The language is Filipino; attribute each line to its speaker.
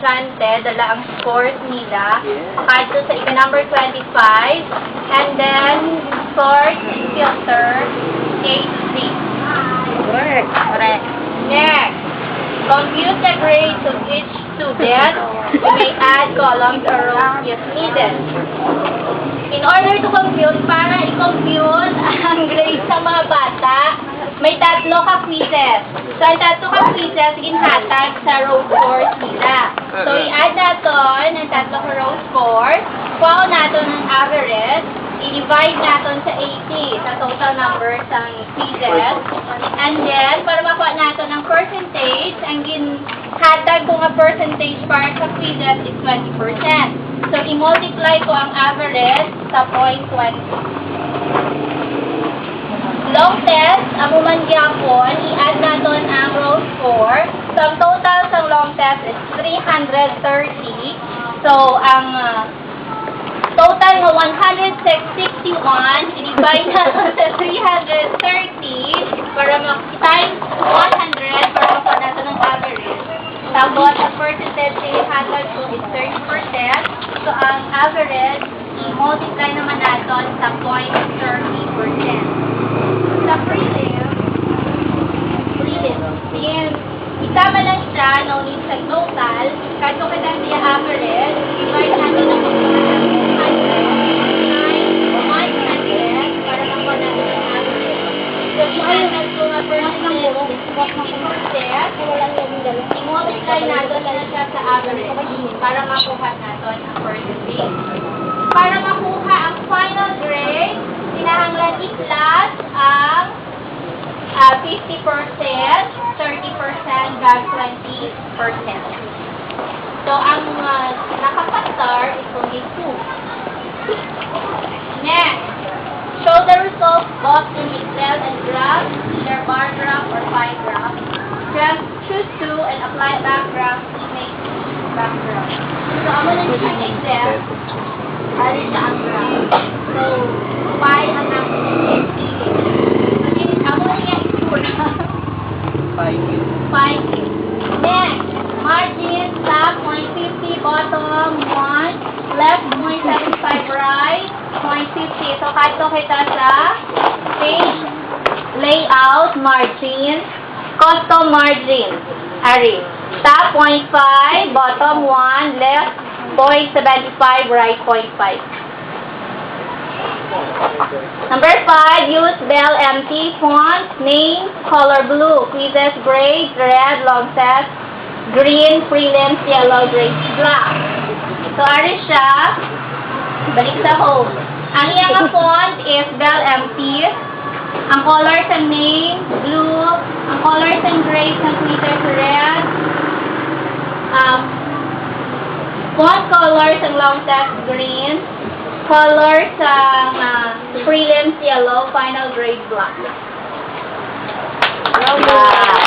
Speaker 1: estudyante, dala ang scores nila. Pakadto sa ika-number 25. And then, sort, filter, A to Z.
Speaker 2: Correct.
Speaker 1: Next, compute the grades of each student. You may add columns or rows if needed. In order to compute, para i-compute ang grades ng mga bata, may tatlo ka quizzes. So, ang tatlo ka quizzes, ginhatag sa row scores nila. So, i-add natin ang tatlo ka row scores, kuha natin ang average, i-divide natin sa 80 sa total numbers ng quizzes. And then, para makuha natin ang percentage, ang ginhatag ko nga percentage para sa quizzes is 20%. So, i-multiply ko ang average sa 0.20. Long test, ang man gyapon, i-add natin ang row score. So, ang total sa long test is 330. So, ang total ng 161, i-divide natin sa 330 para times 100 para makuha natin ang average. Tapos, ang percentage i-handle ko is 30%. So, ang average, i-multiply naman natin sa 0.30%. Sa prelim, yan, isama lang siya, no need sa total, kahit kung kailan siya average, divide natin ang para makuha natin ang average. So, i-handle ko nga percentage is 50%, i-multiply natin na siya sa average para makuha natin ang percentage. Para makuha ang final grade, kinahanglan i-plus ang 50%, 30%, gag 20%. So, ang nakapastar is only 2. Next, show the results both in Excel and graph, either bar graph or pie graph. Just choose 2 and apply back graph to make back graph. So, amo na siya sa Excel. Ano siya ang graph. So, pie ang natin. Amo na niya itsura. 5. Next, margin, top 0.50, bottom 1, left 0.75, right 0.50. So, kahit kita sa page layout, margin, custom margin. Ari, top 0.5, bottom 1, left 0.75, right 0.5. Number 5, use Bell MT font, name, color blue, quizzes, grade, red, long test, green, prelims, yellow, grade, black. So, ari siya, balik sa home. Ang iyang font is Bell MT. Ang colors ng name, blue. Ang colors ng grades ng quizzes, red. Font colors ng long test, green. Colors ang prelims, yellow, final grade, black. Wow!